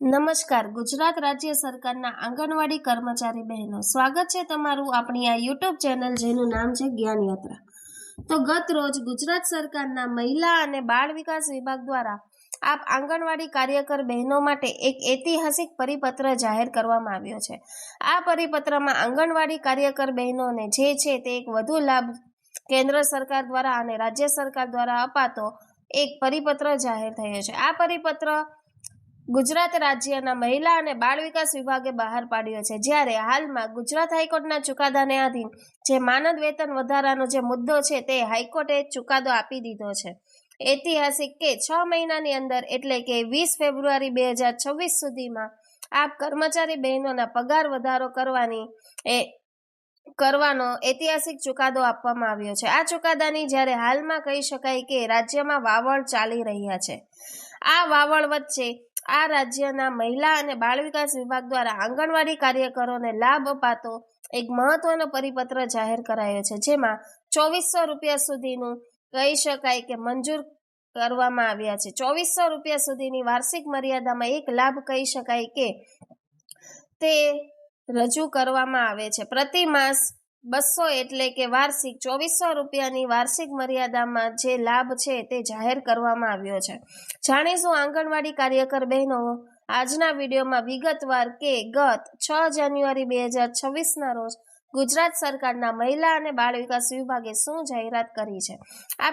નમસ્કાર. ગુજરાત રાજ્ય સરકારના આંગણવાડી કર્મચારી બહેનો, સ્વાગત છે તમારું આપણી આ યુટ્યુબ ચેનલ જેનું નામ છે જ્ઞાન યાત્રા. તો ગત રોજ ગુજરાત સરકારના મહિલા અને બાળ વિકાસ વિભાગ દ્વારા આંગણવાડી કાર્યકર બહેનો માટે એક ઐતિહાસિક પરિપત્ર જાહેર કરવામાં આવ્યો છે. આ પરિપત્રમાં આંગણવાડી કાર્યકર બહેનોને જે છે તે એક વધુ લાભ કેન્દ્ર સરકાર દ્વારા અને રાજ્ય સરકાર દ્વારા અપાતો એક પરિપત્ર જાહેર થયો છે. આ પરિપત્ર ગુજરાત રાજ્યના મહિલા અને બાળ વિકાસ વિભાગે બહાર પાડ્યો છે. જ્યારે હાલમાં ગુજરાત હાઈકોર્ટના ચુકાદાને આધીન જે માનદ વેતન વધારાનો જે મુદ્દો છે તે હાઈકોર્ટે ચુકાદો આપી દીધો છે. ઐતિહાસિક કે 6 મહિનાની અંદર એટલે કે 20 ફેબ્રુઆરી 2026 સુધીમાં કર્મચારી બહેનોના પગાર વધારો કરવાનો ઐતિહાસિક ચુકાદો આપવામાં આવ્યો છે. આ ચુકાદાની જ્યારે હાલમાં કહી શકાય કે રાજ્યમાં વાવડ ચાલી રહ્યા છે. આ વાવડ વચ્ચે આ રાજ્યના મહિલા અને બાળ વિકાસ વિભાગ દ્વારા આંગણવાડી કાર્યકરોને લાભ અપાતો એક મહત્વનો પરિપત્ર જાહેર કરાયો છે, જેમાં 2400 રૂપિયા સુધીનું કહી શકાય કે મંજૂર કરવામાં આવ્યા છે. 2400 રૂપિયા સુધીની વાર્ષિક મર્યાદામાં એક લાભ કહી શકાય કે તે રજૂ કરવામાં આવે છે. પ્રતિ માસ 200 એટલે કે વાર્ષિક 2400 રૂપિયાની વાર્ષિક મર્યાદામાં જે લાભ છે તે જાહેર કરવામાં આવ્યો છે. જાણીશું આંગણવાડી કાર્યકર બહેનો આજના વિડીયોમાં વિગતવાર કે ગત 6 જાન્યુઆરી 2026ના રોજ ગુજરાત સરકારના મહિલા અને બાળ વિકાસ વિભાગે શું જાહેરાત કરી છે.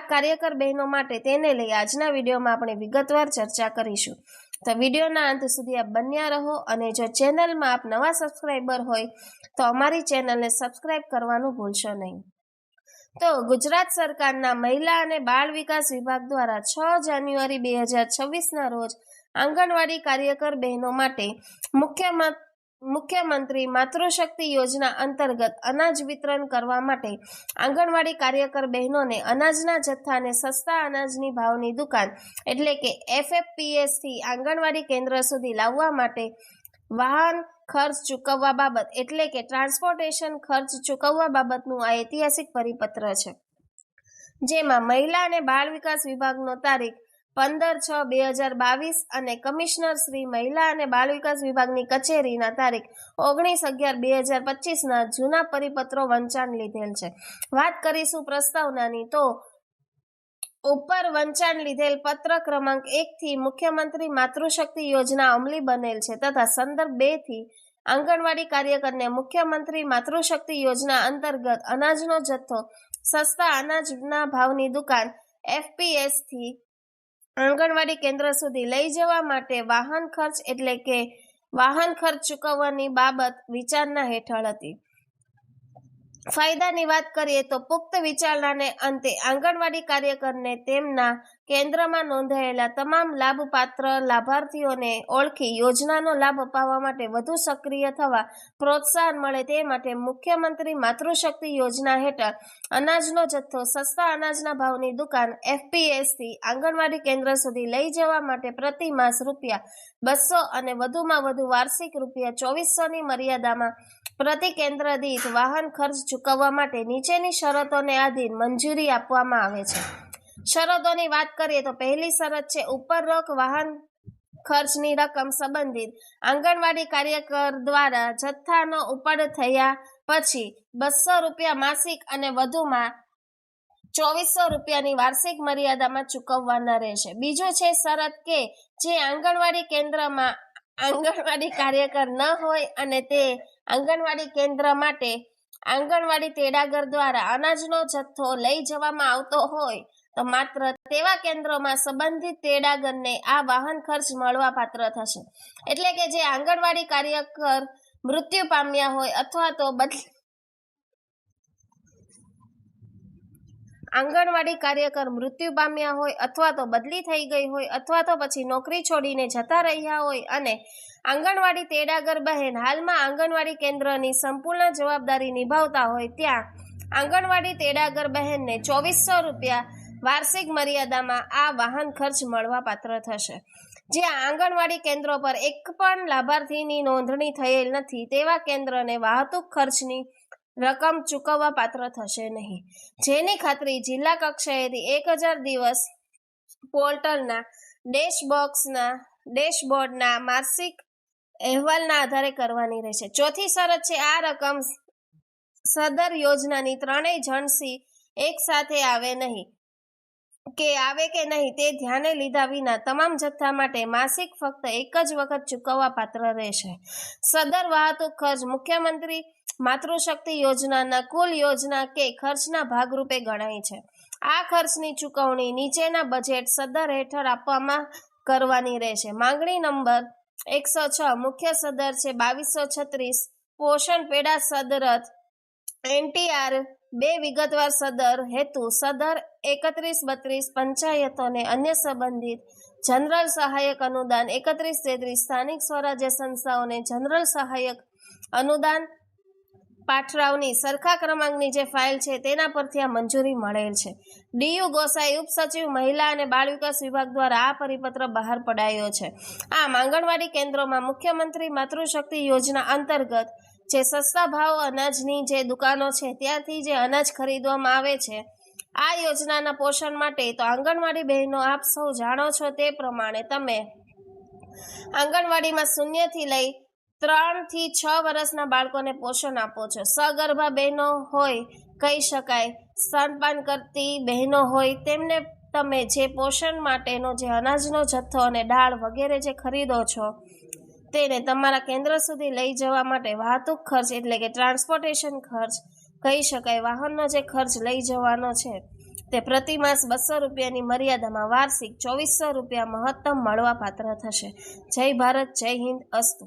કાર્યકર બહેનો માટે તેને લઈ આજના વિડીયોમાં આપણે વિગતવાર ચર્ચા કરીશું. તો વિડીયોના અંત સુધી આપ બન્યા રહો અને જો ચેનલમાં આપ નવા સબસ્ક્રાઈબર હોય તો અમારી ચેનલને સબસ્ક્રાઈબ કરવાનું ભૂલશો નહીં. તો ગુજરાત સરકારના મહિલા અને બાળ વિકાસ વિભાગ દ્વારા 6 જાન્યુઆરી 2026ના રોજ આંગણવાડી કાર્યકર બહેનો માટે મુખ્યમંત્રી માતૃશક્તિ યોજના અંતર્ગત અનાજ વિતરણ કરવા માટે આંગણવાડી કાર્યકર બહેનોને અનાજના જથ્થાને સસ્તા અનાજની ભાવની દુકાન એટલે કે FFPS થી આંગણવાડી કેન્દ્ર સુધી લાવવા માટે વાહન ખર્ચ ચૂકવવા બાબત એટલે કે ટ્રાન્સપોર્ટેશન ખર્ચ ચૂકવવા બાબતનું આ ઐતિહાસિક પરિપત્ર છે, જેમાં મહિલા અને બાળ વિકાસ વિભાગનો તારીખ 15/6/2022 અને કમિશનર શ્રી મહિલા અને બાળ વિકાસ વિભાગની કચેરીના તારીખ 19/11/2025ના જૂના પરિપત્રો વંચાણ લીધેલ છે. વાત કરીશું પ્રસ્તાવનાની તો ઉપર વંચાણ લીધેલ પત્ર ક્રમાંક 1 થી મુખ્યમંત્રી માતૃશક્તિ યોજના અમલી બનેલ છે તથા સંદર્ભ 2 થી આંગણવાડી કાર્યકરને મુખ્યમંત્રી માતૃશક્તિ યોજના અંતર્ગત અનાજનો જથ્થો સસ્તા અનાજના ભાવની દુકાન FPS થી આંગણવાડી કેન્દ્ર સુધી લઈ જવા માટે વાહન ખર્ચ એટલે કે વાહન ખર્ચ ચૂકવવાની બાબત વિચારણા હેઠળ હતી. ફાયદાની વાત કરીએ તો પુખ્ત વિચારણાને અંતે આંગણવાડી કાર્યકરને તેમના કેન્દ્રમાં નોંધાયેલા તમામ લાભપાત્ર લાભાર્થીઓને ઓળખી યોજનાનો લાભ અપાવવા માટે વધુ સક્રિય થવા પ્રોત્સાહન મળે તે માટે મુખ્યમંત્રી માતૃશક્તિ યોજના હેઠળ અનાજનો જથ્થો સસ્તા અનાજના ભાવની દુકાન FPS થી આંગણવાડી કેન્દ્ર સુધી લઈ જવા માટે પ્રતિ માસ ₹200 અને વધુમાં વધુ વાર્ષિક ₹2400ની મર્યાદામાં પ્રતિ કેન્દ્ર દીઠ વાહન ખર્ચ ચૂકવવા માટે નીચેની શરતોને આધીન મંજૂરી આપવામાં આવે છે. શરતોની વાત કરીએ તો પહેલી શરત છે ઉપરોક્ત વાહન ખર્ચની રકમ સંબંધિત આંગણવાડી કાર્યકર દ્વારા જથ્થાનો ઉપાડ થયા પછી ₹200 માસિક અને વધુમાં ₹2400ની વાર્ષિક મર્યાદામાં ચૂકવવાના રહેશે. બીજું છે શરત કે જે આંગણવાડી કેન્દ્રમાં આંગણવાડી કાર્યકર ન હોય અને તે આંગણવાડી કેન્દ્ર માટે આંગણવાડી તેડાગર દ્વારા અનાજનો જથ્થો લઈ જવામાં આવતો હોય તો માત્ર તેવા કેન્દ્રોમાં સંબંધિત તેડાગરને આ વાહન ખર્ચ મળવાપાત્ર થશે. એટલે કે જે આંગણવાડી કાર્યકર મૃત્યુ પામ્યા હોય અથવા તો બદલી થઈ ગઈ હોય અથવા તો પછી નોકરી છોડીને જતા રહ્યા હોય અને આંગણવાડી તેડાગર બહેન હાલમાં આંગણવાડી કેન્દ્રની સંપૂર્ણ જવાબદારી નિભાવતા હોય ત્યાં આંગણવાડી તેડાગર બહેનને ₹2400 વાર્ષિક મર્યાદામાં આ વાહન ખર્ચ મળવાપાત્ર થશે. જ્યાં આંગણવાડી કેન્દ્રો પર એક પણ લાભાર્થીની નોંધણી થયેલ નથી તેવા કેન્દ્રને વાહતુક ખર્ચની રકમ ચૂકવવા પાત્ર થશે નહીં, જેની ખાતરી જિલ્લા કક્ષાએથી 1000 દિવસ પોર્ટલના ડેશબોક્સના ડેશબોર્ડના માસિક અહેવાલના આધારે કરવાની રહેશે. ચોથી શરત છે આ રકમ સદર યોજનાની ત્રણેય જણસી એક સાથે આવે કે નહીં તે ધ્યાને લીધા વિના તમામ જથ્થા માટે માસિક ફક્ત એક જ વખત ચૂકવવા પાત્ર રહેશે. સદર વાહતુક ખર્ચ મુખ્યમંત્રી માતૃશક્તિ યોજનાના કુલ યોજના કે ખર્ચના ભાગરૂપે ગણાય છે. આ ખર્ચની ચૂકવણી નીચેના બજેટ સદર હેઠળ આપવામાં કરવાની રહેશે. માંગણી નંબર 106 મુખ્ય સદર છે 2236 પોષણ પેડા સદરત NTR 2 વિગતવાર સદર હેતુ સદર 3132 પંચાયતોને અન્ય સંબંધિત જનરલ સહાયક અનુદાન 3133 સ્થાનિક સ્વરાજ્ય સંસ્થાઓને જનરલ સહાયક અનુદાન પાઠરાવની સરખા ક્રમાંકની જે ફાઇલ છે તેના પરથી આ મંજૂરી મળેલ છે. ડીયુ ગોસાઈ ઉપસચિવ મહિલા અને બાળ વિકાસ વિભાગ દ્વારા આ પરિપત્ર બહાર પડાયો છે. આમ આંગણવાડી કેન્દ્રોમાં મુખ્યમંત્રી માતૃશક્તિ યોજના અંતર્ગત જે સસ્તા ભાવ અનાજની જે દુકાનો છે ત્યાંથી જે અનાજ ખરીદવામાં આવે છે આ યોજનાના પોષણ માટે, તો આંગણવાડી બહેનો આપ સૌ જાણો છો તે પ્રમાણે તમે આંગણવાડીમાં 0 થી લઈ 3 થી 6 વર્ષના બાળકોને પોષણ આપો છો. સગર્ભા બહેનો હોય કહી શકાય, સ્તનપાન કરતી બહેનો હોય તેમને તમે જે પોષણ માટેનો જે અનાજનો જથ્થો અને દાળ વગેરે જે ખરીદો છો તેને તમારા કેન્દ્ર સુધી લઈ જવા માટે વાહતુક ખર્ચ એટલે કે ટ્રાન્સપોર્ટેશન ખર્ચ કહી શકાય, વાહનનો જે ખર્ચ લઈ જવાનો છે તે પ્રતિ માસ 200 રૂપિયાની મર્યાદામાં વાર્ષિક 2400 રૂપિયા મહત્તમ મળવા પાત્ર થશે. જય ભારત, જય હિન્દ, અસ્તુ.